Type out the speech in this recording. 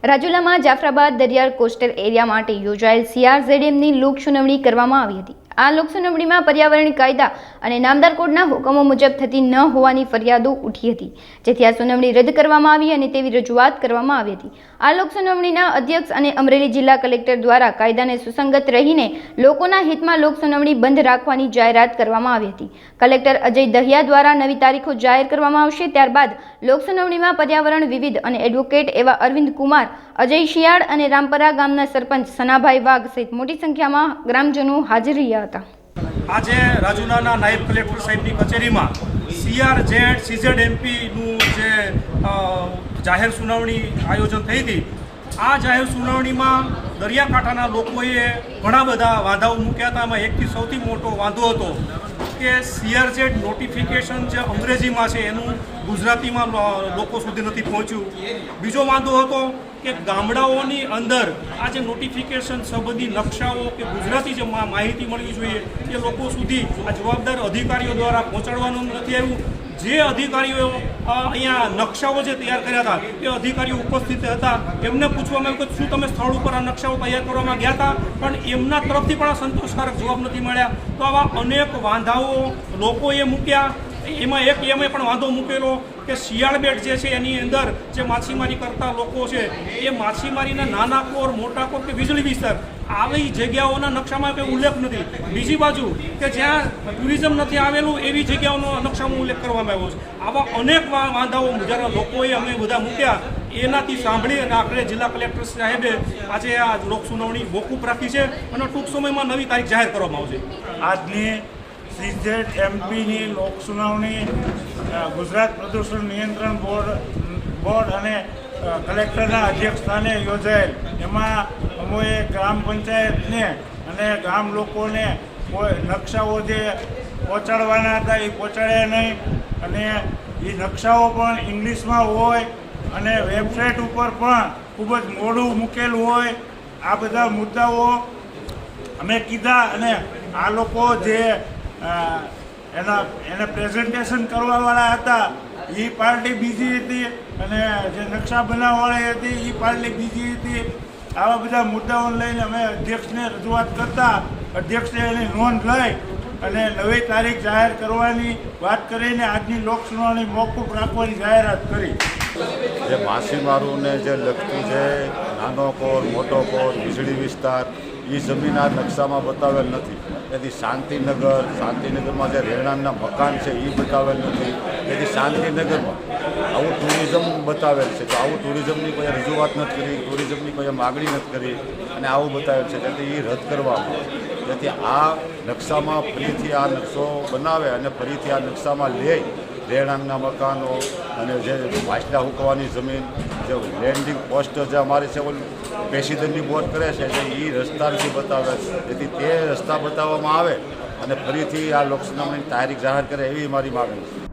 રાજુલામાં Jafrabad દરિયાળ coastal area માટે યોજાયેલ CRZMની લોક સુનાવણી કરવામાં આવી હતી। આ લોક સુનાવણીમાં પર્યાવરણ કાયદા અને નામદાર કોડના હુકમો મુજબ થતી ન હોવાની ફરિયાદો ઉઠી હતી, જેથી આ સુનાવણી રદ કરવામાં આવી અને તેવી રજૂઆત કરવામાં આવી હતી। આ લોક સુનાવણીના અધ્યક્ષ અને અમરેલી જિલ્લા કલેક્ટર દ્વારા કાયદાને સુસંગત રહીને લોકોના હિતમાં લોક સુનાવણી બંધ રાખવાની જાહેરાત કરવામાં આવી હતી। કલેક્ટર અજય દહિયા દ્વારા નવી તારીખો જાહેર કરવામાં આવશે। ત્યારબાદ લોક સુનાવણીમાં પર્યાવરણ વિવિધ અને એડવોકેટ એવા અરવિંદ કુમાર, અજય શિયાળ અને રામપરા ગામના સરપંચ સનાભાઈ વાઘ સહિત મોટી સંખ્યામાં ગ્રામજનો હાજર રહ્યા હતા। આજે રાજુલાના નાયબ કલેક્ટર સાહેબની કચેરીમાં CRZMનું જે જાહેર સુનાવણી આયોજન થઈ હતી, આ જાહેર સુનાવણીમાં દરિયાકાંઠાના લોકોએ ઘણા બધા વાંધાઓ મૂક્યા હતા। એમાં એકથી સૌથી મોટો વાંધો હતો કે CRZ નોટિફિકેશન જે અંગ્રેજીમાં છે એનું ગુજરાતીમાં લોકો સુધી નથી પહોંચ્યું। બીજો વાંધો હતો કે ગામડાઓની અંદર આ જે નોટિફિકેશન સંબંધી નકશાઓ કે ગુજરાતી જે માહિતી મળવી જોઈએ એ લોકો સુધી આ જવાબદાર અધિકારીઓ દ્વારા પહોંચાડવાનું નથી આવ્યું। જે અધિકારીઓ અહીંયા નકશાઓ જે તૈયાર કર્યા હતા એ અધિકારીઓ ઉપસ્થિત હતા, એમને પૂછવામાં આવ્યું કે શું તમે સ્થળ ઉપર આ નકશાઓ તૈયાર કરવામાં ગયા હતા, પણ એમના તરફથી પણ સંતોષકારક જવાબ નથી મળ્યા। તો આવા અનેક વાંધાઓ લોકોએ મૂક્યા। એમાં પણ વાંધો મૂકેલો કે શિયાળ બેટ જે છે એની અંદર જે માછીમારી કરતા લોકો છે એ માછીમારીના નાના કોર, મોટા કોર કે વીજળી વિસ્તાર આવી જગ્યાઓના નકશામાં કંઈ ઉલ્લેખ નથી। બીજી બાજુ કે જ્યાં ટુરિઝમ નથી આવેલું એવી જગ્યાઓનો નકશામાં ઉલ્લેખ કરવામાં આવ્યો છે। આવા અનેક વાંધાઓ જ્યારે લોકોએ અમે બધા મૂક્યા, એનાથી સાંભળી અને આખરે જિલ્લા કલેક્ટર સાહેબે આજે આ લોક સુનાવણી મોકૂફ રાખી છે અને ટૂંક સમયમાં નવી તારીખ જાહેર કરવામાં આવશે। આજની CRZMની લોક સુનાવણી ગુજરાત પ્રદૂષણ નિયંત્રણ બોર્ડ અને કલેક્ટરના અધ્યક્ષસ્થાને યોજાયેલ। એમાં અમોએ ગ્રામ પંચાયતને અને ગામ લોકોને નકશાઓ જે પહોંચાડવાના હતા એ પહોંચાડ્યા નહીં, અને એ નકશાઓ પણ ઇંગ્લિશમાં હોય અને વેબસાઇટ ઉપર પણ ખૂબ જ મોડું મૂકેલું હોય। આ બધા મુદ્દાઓ અમે કીધા અને આ લોકો જે એને પ્રેઝન્ટેશન કરવાવાળા હતા એ પાર્ટી બીજી હતી અને જે નકશા બનાવવાળી હતી એ પાર્ટી બીજી હતી। આવા બધા મુદ્દાઓને લઈને અમે અધ્યક્ષને રજૂઆત કરતા અધ્યક્ષે એની નોંધ લઈ અને નવી તારીખ જાહેર કરવાની વાત કરીને આજની લોક સુનાવણી મોકૂફ રાખવાની જાહેરાત કરી। જે માછીમારોને જે લગતું છે નાનો કોર, મોટો કોર, વીજળી વિસ્તાર, એ જમીન આ નકશામાં બતાવેલ નથી। તેથી શાંતિનગરમાં જે રહેણાંકના મકાન છે એ બતાવેલ નથી। તેથી શાંતિનગરમાં આવું ટુરિઝમ બતાવેલ છે, તો આવું ટુરિઝમની કોઈ રજૂઆત નથી કરી, ટુરિઝમની કોઈ માગણી નથી કરી અને આવું બતાવેલ છે, તેથી એ રદ કરવામાં આવે। તેથી આ નકશામાં ફરીથી આ નકશો બનાવે અને ફરીથી આ નકશામાં લે રહેણાંકના મકાનો અને જે વાંસદા હુકવાની જમીન, જે લેન્ડિંગ પોસ્ટ જે અમારી છે પેસેન્જરની બોટ કરે છે એ રસ્તા નથી બતાવે, જેથી તે રસ્તા બતાવવામાં આવે અને ફરીથી આ લોક સુનાવણીની તારીખ જાહેર કરે એવી મારી માગણી છે।